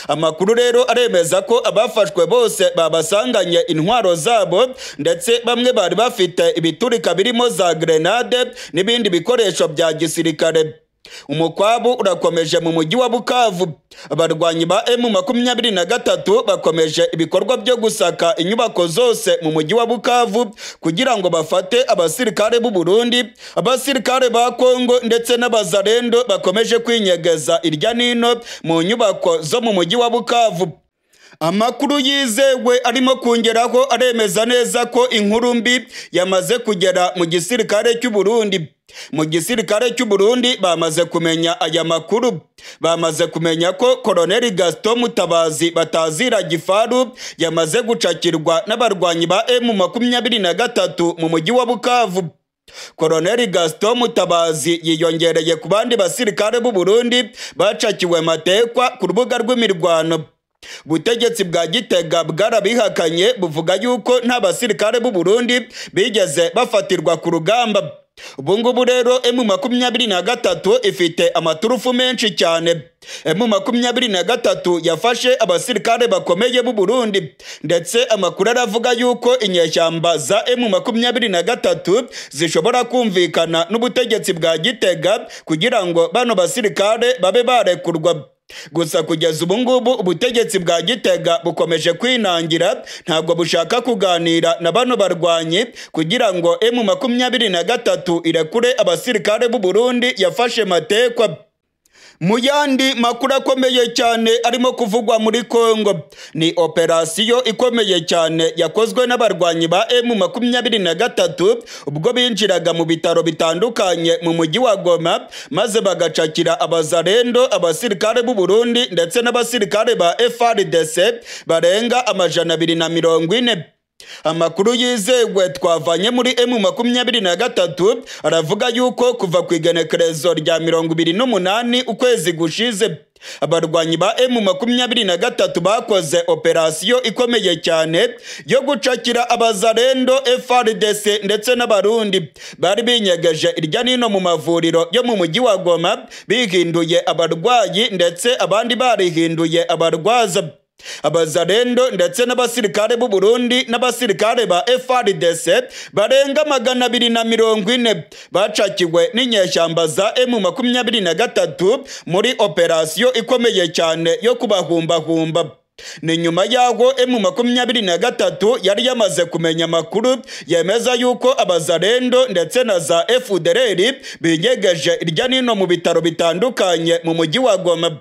Amakuru rero aremeza ko abafashwe bose babasanganye intwaro zabo ndetse bamwe bari bafite ibiturika birimo za grenade n'ibindi bikoresho bya gisirikare. Umukwabu urakomeje mu mujyi wa Bukavu. Abarwanyi ba M23 bakomeje ibikorwa byo gusaka inyubako zose mu mujyi wa Bukavu kugira ngo bafate abasirikare b'u Burundi, abasirikare ba Kongo ndetse n'abazarendo bakomeje kwinyegeza irya nino mu nyubako zo mu mujyi wa Bukavu. Amakuru yizewe arimo kongeraho aremeza neza ko inkuru mbi yamaze kugera mu gisirikare cy'u Burundi. Mu gisirikare cy'u Burundi bamaze kumenya aya makuru. Bamaze kumenya ko Colonel Gaston Mutabazi batazira Gifaru yamaze gucakirwa n'abarwanyi ba M23 mu mujyi wa Bukavu. Colonel Gaston Mutabazi yiyongereye ku bandi basirikare b'u Burundi bacakiwe matekwa ku rubuga rw'imirwano. Butegetsi bwa Gitega bwarabihakanye buvuga yuko nta basirikare b'u Burundi bigeze bafatirwa ku rugamba. Ubungubu rero M23 ifite amaturufu menshi cyane. M23 yafashe abasirikare bakomeye b'u Burundi ndetse amakuru aravuga yuko inyeshyamba za M23 zishobora kumvikana n'ubutegetsi bwa Gitega kugira ngo bano basirikare babe barekurwa. Gusa kugeza ubungubu ubutegetsi bwa Gitega bukomeje kwinangira, ntabwo bushaka kuganira na bano barwanyi kugira ngo M23 irekure abasirikare b'u Burundi yafashe matekwa. Mu yandi makuru akomeye cyane arimo kuvugwa muri Kongo ni operasiyo ikomeye cyane yakozwe n'abarwanyi ba M23 ubwo binjiraga mu bitaro bitandukanye mu mujyi wa Goma maze bagacakira abazarendo, abasirikare b'u Burundi ndetse n'abasirikare ba FARDC barenga 240. Amakuru yizewe twavanye muri M23 aravuga yuko kuva ku igenekerezo rya 28 ukwezi gushize abarwanyi ba M23 bakoze operasiyo ikomeye cyane yo gucakira abazarendo, FARDC ndetse n'abarundi bari binyegeje irya nino mu mavuriro yo mu mujyi wa Goma bihinduye abarwayi ndetse abandi barihinduye abarwaza. Abazarendo ndetse n'abasirikare b'u Burundi n'abasirikare ba FARDC barenga 240 bacakiwe n'inyeshyamba za M23 muri operasiyo ikomeye cyane yo kubahumbahumba. Ni nyuma yaho M23 yari yamaze kumenya amakuru yemeza yuko abazarendo ndetse na za FDLR binyegeje irya nino mu bitaro bitandukanye mu mujyi wa Goma.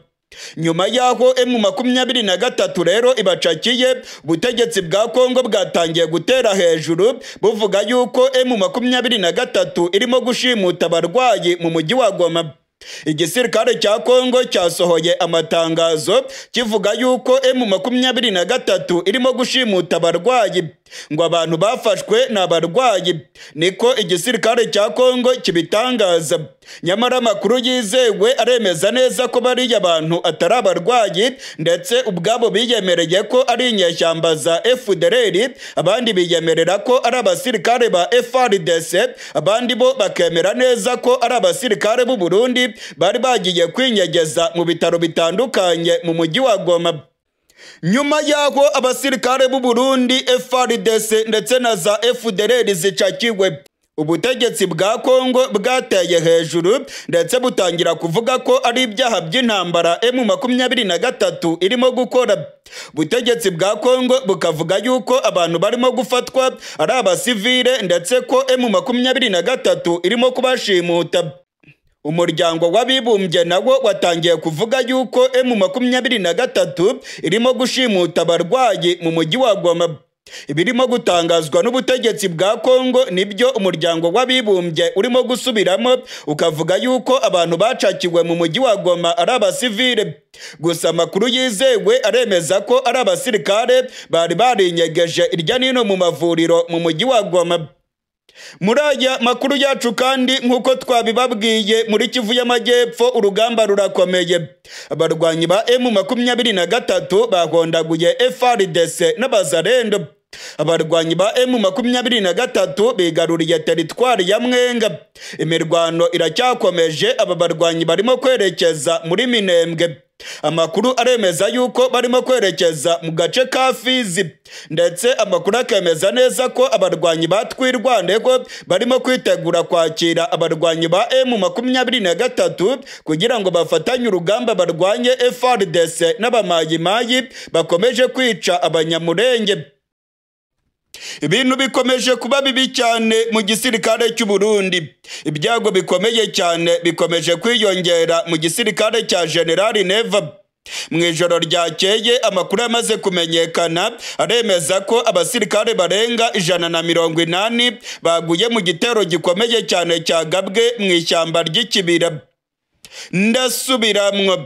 Nyuma yaho M23 rero ibacakiye, ubutegetsi bwa Kongo bwatangiye gutera hejuru buvuga yuko M23 irimo gushimuta abarwayi mu mujyi wa Goma. Igisirikare cya Kongo cyasohoye amatangazo kivuga yuko M23 irimo gushimuta abarwayi, ngo abantu bafashwe n'abarwayi, niko igisirikare cya Kongo kibitangaza. Nyamara amakuru yizewe aremeza neza ko bari abantu atari abarwayi ndetse ubwabo biyemereye ko ari inyeshyamba za FDLR, abandi biyemerera ko ari abasirikare ba FARDC, abandi bo bakemera neza ko ari abasirikare b'u Burundi bari bagiye kwinyegeza mu bitaro bitandukanye mu mujyi wa Goma. Nyuma yaho abasirikare b'u Burundi, FARDC ndetse na za FDLR zicakiwe, ubutegetsi bwa Kongo bwateye hejuru ndetse butangira kuvuga ko ari ibyaha by'intambara M23 irimo gukora. Ubutegetsi bwa Kongo bukavuga yuko abantu barimo gufatwa ari abasivile ndetse ko M23 irimo kubashimuta. Umuryango w'abibumbye nawo watangiye kuvuga yuko M23 irimo gushimuta abarwayi mu mujyi wa Goma. Ibirimo gutangazwa n'ubutegetsi bwa Kongo nibyo umuryango w'abibumbye urimo gusubiramo ukavuga yuko abantu bacakiwe mu mujyi wa Goma ari abasivile. Gusa amakuru yizewe aremeza ko ari abasirikare bari barinyegeje irya nino mu mavuriro mu mujyi wa Goma. Muri aya makuru yacu kandi nk'uko twabibabwiye, muri Kivu y'Amajyepfo urugamba rurakomeye. Abarwanyi ba M23 bahondaguye FARDC n'abazarendo. Abarwanyi ba M23 bigaruriye teritwari ya Mwenga. Imirwano iracyakomeje, aba barwanyi barimo kwerekeza muri Minembwe. amakuru aremeza yuko barimo kwerekeza mu gace ka Fizi, ndetse amakuru akemeza neza ko abarwanyi batwirwaneho barimo kwitegura kwakira abarwanyi ba M23 kugira ngo bafatanye urugamba barwanye FARDC n'abamayimayi bakomeje kwica abanyamurenge. Ibintu bikomeje kuba bibi cyane mu gisirikare cy'u Burundi. Ibyago bikomeye cyane bikomeje kwiyongera mu gisirikare cya General Neva. Mu ijoro ryakeye amakuru yamaze kumenyekana aremeza ko abasirikare barenga 180 baguye mu gitero gikomeye cyane cyagabwe mu ishyamba ry'ikibira. Ndasubiramwo,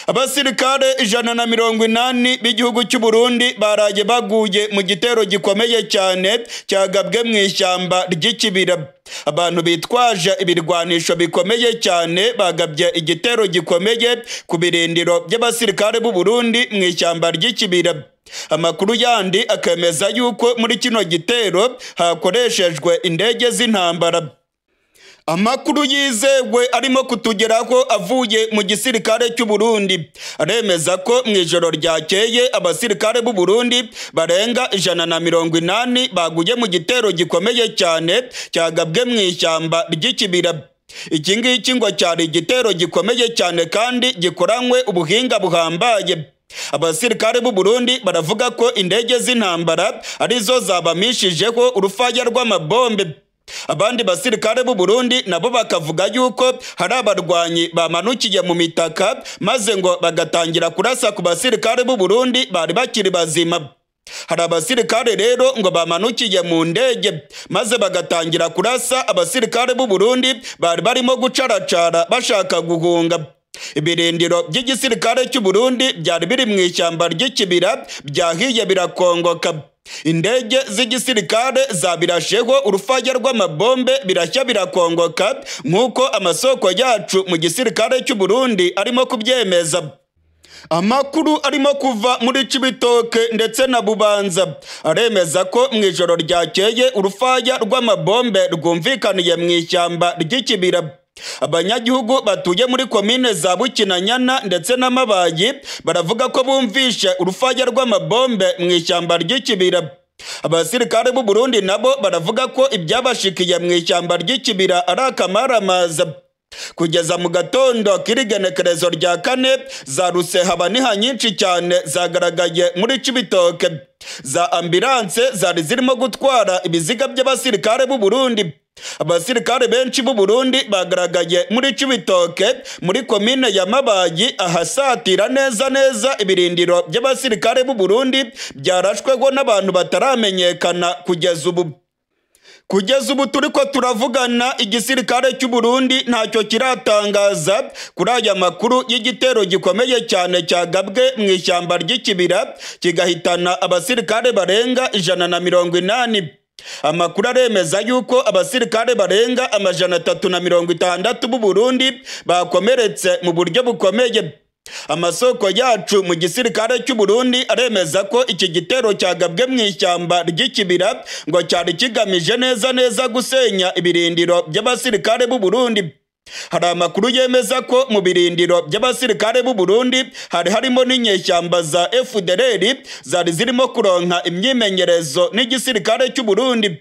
abasirikare 180 b'igihugu cy'u Burundi baraye baguye mu gitero gikomeye cyane cyagabwe mu ishyamba ry'ikibira. Abantu bitwaje ibirwanisho bikomeye cyane bagabye igitero gikomeye ku birindiro by'abasirikare b'u Burundi mu ishyamba ry'ikibira. Amakuru yandi akemeza yuko muri kino gitero hakoreshejwe indege z'intambara. Amakuru yizewe arimo kutugeraho avuye mu gisirikare cy'u Burundi aremeza ko mu ijoro ryakeye abasirikare b'u Burundi barenga 180 baguye mu gitero gikomeye cyane cyagabwe mu ishyamba ry'ikibira. Iki ngiki ngo cyari igitero gikomeye cyane kandi gikoranywe ubuhinga buhambaye. Abasirikare b'u Burundi baravuga ko indege z'intambara arizo zabamishijeho urufaya rw'amabombe. Abandi basirikare b'u Burundi nabo bakavuga yuko hari abarwanyi bamanukiye mu mitaka maze ngo bagatangira kurasa ku basirikare b'u Burundi bari bakiri bazima. Hari abasirikare rero ngo bamanukiye mu ndege maze bagatangira kurasa abasirikare b'u Burundi bari barimo gucaracara bashaka guhunga. Ibirindiro by'igisirikare cy'u Burundi byari biri mu ishyamba ry'ikibira byahiye birakongoka. Indege z'igisirikare zabirasheho urufaya rw'amabombe birashya birakongoka nk'uko amasoko yacu mu gisirikare cy'u Burundi arimo kubyemeza. Amakuru arimo kuva muri Cibitoke ndetse na Bubanza aremeza ko mu ijoro ryakeye urufaya rw'amabombe rwumvikaniye mu ishyamba ry'ikibira. Abanyagihugu batuye muri komine za Bukinanyana ndetse n'Amabayi baravuga ko bumvishe urufaya rw'amabombe mu ishyamba ry'ikibira. Abasirikare b'u Burundi nabo baravuga ko ibyabashikiye mu ishyamba ry'ikibira ari akamaramaza. Kugeza mu gatondo k'irigenekerezo rya 4 za rusehaba nyinshi cyane zagaragaye muri Cibitoke. Za ambulance zari zirimo gutwara ibiziga by'abasirikare b'u Burundi. Abasirikare benshi b'u Burundi bagaragaye muri Cibitoke muri komine ya Mabayi ahasatira neza ibirindiro by'abasirikare b'u Burundi byarashweho n'abantu bataramenyekana kugeza ubu. Kugeza ubu turiko turavugana igisirikare cy'u Burundi ntacyo kiratangaza kuri aya makuru y'igitero gikomeye cyane cyagabwe mu ishyamba ry'ikibira kigahitana abasirikare barenga 180. Amakuru aremeza yuko abasirikare barenga 360 b'u Burundi bakomeretse mu buryo bukomeye. Amasoko yacu mu gisirikare cy'u Burundi aremeza ko iki gitero cyagabwe mu ishyamba ry'ikibira ngo cyari kigamije neza gusenya ibirindiro by'abasirikare b'u Burundi. Hari amakuru yemeza ko mu birindiro by'abasirikare b'u Burundi harimo n'inyeshyamba za FDLR zari zirimo kuronka imyimenyerezo n'igisirikare cy'u Burundi.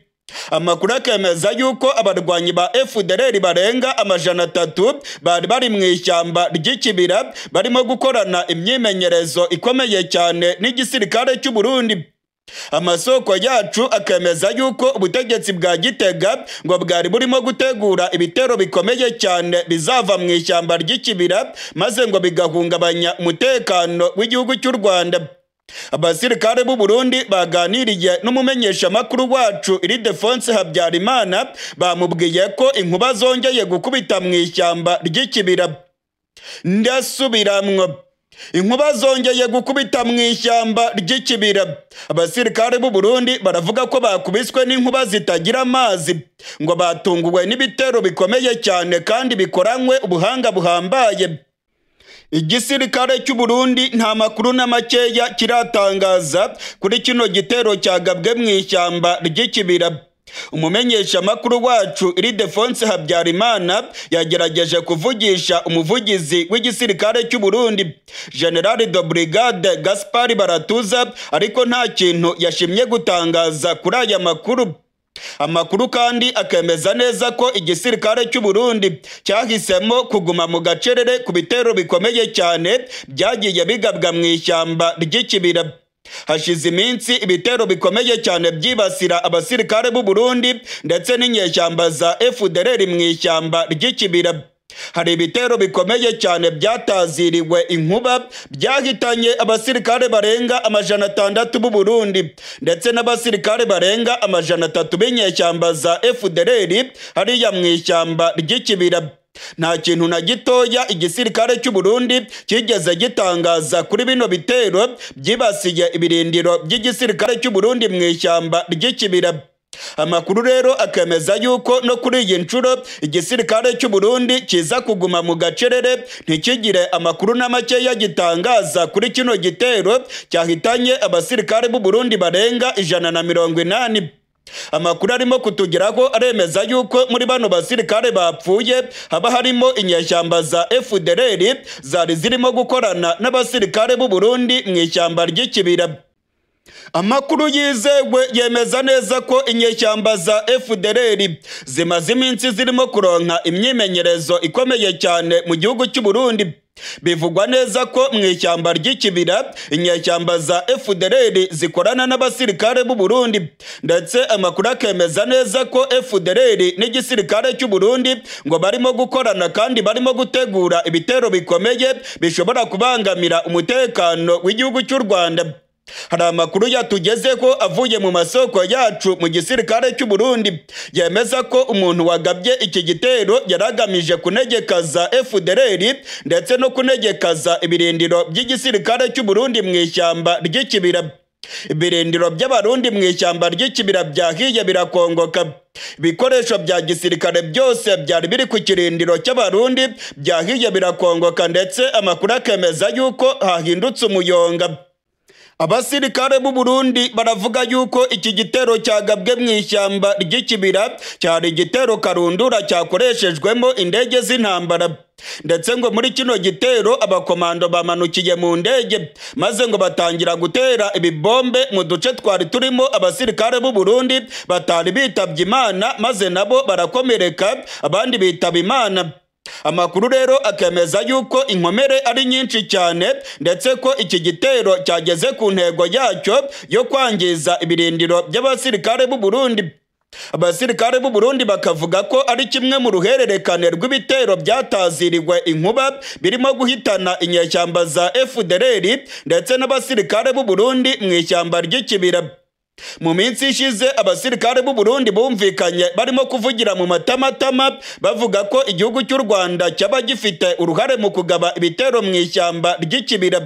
Amakuru akemeza yuko abarwanyi ba FDLR barenga 300 bari mu ishyamba ry'ikibira barimo gukorana imyimenyerezo ikomeye cyane n'igisirikare cy'u Burundi. Amasoko yacu akemeza yuko ubutegetsi bwa Gitega ngo bwari burimo gutegura ibitero bikomeye cyane bizava mu ishyamba ry'ikibira maze ngo bigahungabanya umutekano w'igihugu cy'u Rwanda. Abasirikare b'u Burundi baganiriye n'umumenyesha makuru wacu Ildefonse Habyarimana bamubwiye ko inkuba zongeye gukubita mu ishyamba ry'ikibira. Ndasubiramwo, inkuba zongeye gukubita mu ishyamba ry'ikibira. Abasirikare b'u Burundi baravuga ko bakubiswe n'inkuba zitagira amazi ngo batunguwe n'ibitero bikomeye cyane kandi bikoranywe ubuhanga buhambaye. Igisirikare cy'u Burundi nta makuru na makeya kiratangaza kuri kino gitero cyagabwe mu ishyamba ry'ikibira. umumenyesha makuru wacu Ildefonse Habyarimana yagerageje kuvugisha umuvugizi w'igisirikare cy'u Burundi General de Brigade Gaspard Baratuza, ariko nta kintu yashimye gutangaza kuri aya makuru. Amakuru kandi akemeza neza ko igisirikare cy'u Burundi cyahisemo kuguma mu gacerere ku bitero bikomeye cyane byagiye bigabwa mu ishyamba ry'ikibira. Hashize iminsi ibitero bikomeye cyane byibasira abasirikare b'u Burundi ndetse n'inyeshyamba za FDLR mu ishyamba ry'ikibira. Hari ibitero bikomeye cyane byataziriwe inkuba byahitanye abasirikare barenga 600 b'u Burundi ndetse n'abasirikare barenga 300 b'inyeshyamba za FDLR hariya mu ishyamba ry'ikibira. Nta kintu na gitoya igisirikare cy'u Burundi kigeze gitangaza kuri bino bitero byibasiye ibirindiro by'igisirikare cy'u Burundi mu ishyamba ry'ikibira. Amakuru rero akemeza yuko no kuri iyi nshuro igisirikare cy'u Burundi kiza kuguma mu gacerere ntikigire amakuru na makeya gitangaza kuri kino gitero cyahitanye abasirikare b'u Burundi barenga 180. Amakuru arimo kutugeraho aremeza yuko muri bano basirikare bapfuye haba harimo inyeshyamba za FDLR zari zirimo gukorana n'abasirikare b'u Burundi mu ishyamba ry'ikibira. Amakuru yizewe yemeza neza ko inyeshyamba za FDLR zimaze iminsi zirimo kuronka imyimenyerezo ikomeye cyane mu gihugu cy'u Burundi. Bivugwa neza ko mu ishyamba ry'ikibira inyeshyamba za FDLR zikorana n'abasirikare b'u Burundi, ndetse amakuru akemeza neza ko FDLR n'igisirikare cy'u Burundi ngo barimo gukorana kandi barimo gutegura ibitero bikomeye bishobora kubangamira umutekano w'igihugu cy'u Rwanda. Hari amakuru yatugezeho avuye mu masoko yacu mu gisirikare cy'u Burundi yemeza ko umuntu wagabye iki gitero yaragamije kunegekaza FDLR ndetse no kunegekaza ibirindiro by'igisirikare cy'u Burundi mu ishyamba ry'ikibira. Ibirindiro by'abarundi mu ishyamba ry'ikibira byahiye birakongoka. Ibikoresho bya gisirikare byose byari biri ku kirindiro cy'abarundi byahiye birakongoka, ndetse amakuru akemeza yuko hahindutse umuyonga. Abasirikare b'u Burundi baravuga yuko iki gitero cyagabwe mu ishyamba ry'ikibira cyari igitero karundura cyakoreshejwemo indege z'intambara, ndetse ngo muri kino gitero abakomando bamanukiye mu ndege maze ngo batangira gutera ibibombe mu duce twari turimo abasirikare b'u Burundi batari bitabye Imana, maze nabo barakomereka abandi bitaba Imana. Amakuru rero akemeza yuko inkomere ari nyinshi cyane, ndetse ko iki gitero cyageze ku ntego yacyo yo kwangiza ibirindiro by'abasirikare b'u Burundi. Abasirikare b'u Burundi bakavuga ko ari kimwe mu ruhererekane rw'ibitero byataziriwe inkuba birimo guhitana inyeshyamba za FDLR ndetse n'abasirikare b'u Burundi mu ishyamba ry'ikibira. Mu minsi ishize abasirikare b'u Burundi bumvikanye barimo kuvugira mu matamatama bavuga ko igihugu cy'u Rwanda cyaba gifite uruhare mu kugaba ibitero mu ishyamba ry'ikibira.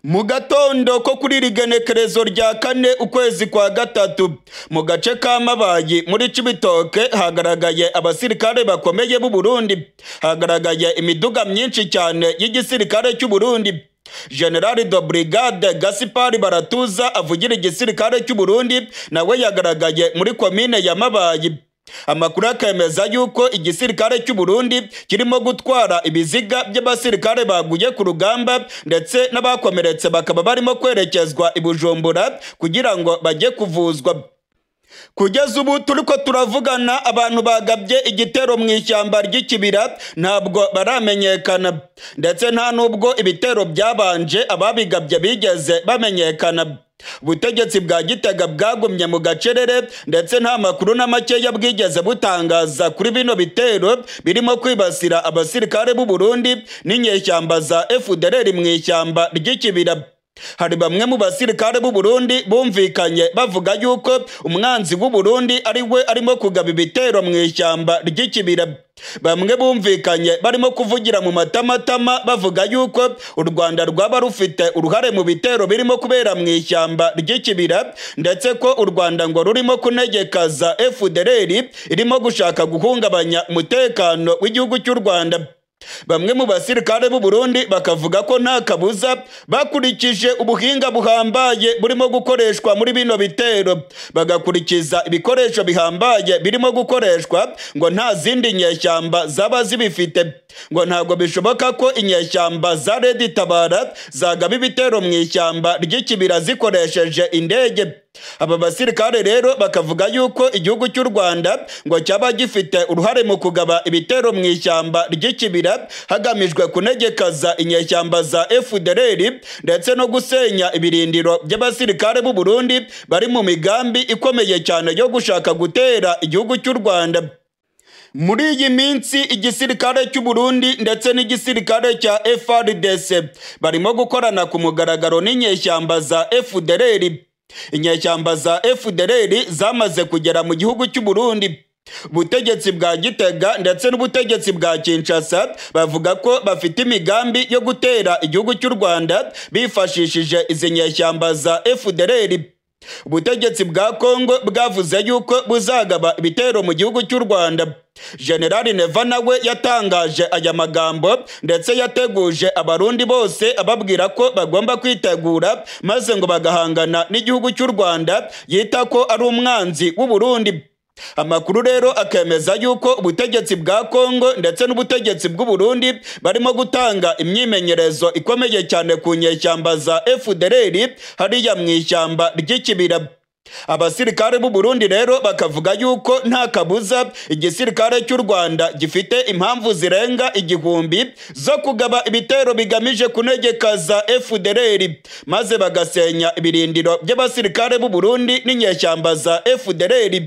Mu gatondo ko kuri rigenekerezo rya 4 ukwezi kwa gatatu mu gace ka Mabayi muri Cibitoke hagaragaye abasirikare bakomeye b'u Burundi. Hagaragaye imiduga myinshi cyane y'igisirikare cy'u Burundi. General de Brigade Gaspard Baratuza avugira igisirikare cy'u Burundi nawe yagaragaye muri komine ya Mabayi. Amakuru akemeza yuko igisirikare cy'u Burundi kirimo gutwara ibiziga by'abasirikare baguye ku rugamba, ndetse n'abakomeretse bakaba barimo kwerekezwa i Bujumbura kugira ngo bajye kuvuzwa. Kugeza ubu turiko turavugana abantu bagabye igitero mu ishyamba ry'ikibira ntabwo baramenyekana, ndetse nta nubwo ibitero byabanje ababigabye bigeze bamenyekana. Ubutegetsi bwa Gitega bwagumye mu gacerere, ndetse nta makuru na makeya bwigeze butangaza kuri bino bitero birimo kwibasira abasirikare b'u Burundi n'inyeshyamba za FDLR mu ishyamba ry'ikibira. Hari bamwe mu basirikare b'u Burundi bumvikanye bavuga yuko umwanzi w'u Burundi ari we arimo kugaba ibitero mu ishyamba ry'ikibira. Bamwe bumvikanye barimo kuvugira mu matamatama bavuga yuko u Rwanda rwaba rufite uruhare mu bitero birimo kubera mu ishyamba ry'ikibira, ndetse ko u Rwanda ngo rurimo kunegekaza FDLR irimo gushaka guhungabanya umutekano w'igihugu cy'u Rwanda. Bamwe mu basirikare b'u Burundi bakavuga ko nta kabuza bakurikije ubuhinga buhambaye burimo gukoreshwa muri bino bitero, bagakurikiza ibikoresho bihambaye birimo gukoreshwa, ngo nta zindi nyeshyamba zaba zibifite, ngo ntabwo bishoboka ko inyeshyamba za Red Tabara zagaba ibitero mu ishyamba ry'ikibira zikoresheje indege. Aba basirikare rero bakavuga yuko igihugu cy'u Rwanda ngo cyaba gifite uruhare mu kugaba ibitero mu ishyamba ry'ikibira hagamijwe kunegekaza inyeshyamba za FDLR ndetse no gusenya ibirindiro by'abasirikare b'u Burundi bari mu migambi ikomeye cyane yo gushaka gutera igihugu cy'u Rwanda. Muri iyi minsi igisirikare cy'u Burundi ndetse n'igisirikare cya FARDC barimo gukorana ku mugaragaro n'inyeshyamba za FDLR. Inyeshyamba za FDLR zamaze kugera mu gihugu cy'u Burundi. Ubutegetsi bwa Gitega ndetse n'ubutegetsi bwa Kinshasa bavuga ko bafite imigambi yo gutera igihugu cy'u Rwanda bifashishije izi nyeshyamba za FDLR. Ubutegetsi bwa Kongo bwavuze yuko buzagaba ibitero mu gihugu cy'u Rwanda. General Neva nawe yatangaje aya magambo ndetse yateguje abarundi bose ababwira ko bagomba kwitegura maze ngo bagahangana n'igihugu cy'u Rwanda yita ko ari umwanzi w'u Burundi. Amakuru rero akemeza yuko ubutegetsi bwa Kongo ndetse n'ubutegetsi bw'u Burundi barimo gutanga imyimenyerezo ikomeye cyane ku nyeshyamba za FDLR hariya mu ishyamba ry'ikibira. Abasirikare b'u Burundi rero bakavuga yuko nta kabuza igisirikare cy'u Rwanda gifite impamvu zirenga 1000 zo kugaba ibitero bigamije kunegekaza FDLR maze bagasenya ibirindiro by'abasirikare b'u Burundi n'inyeshyamba za FDLR.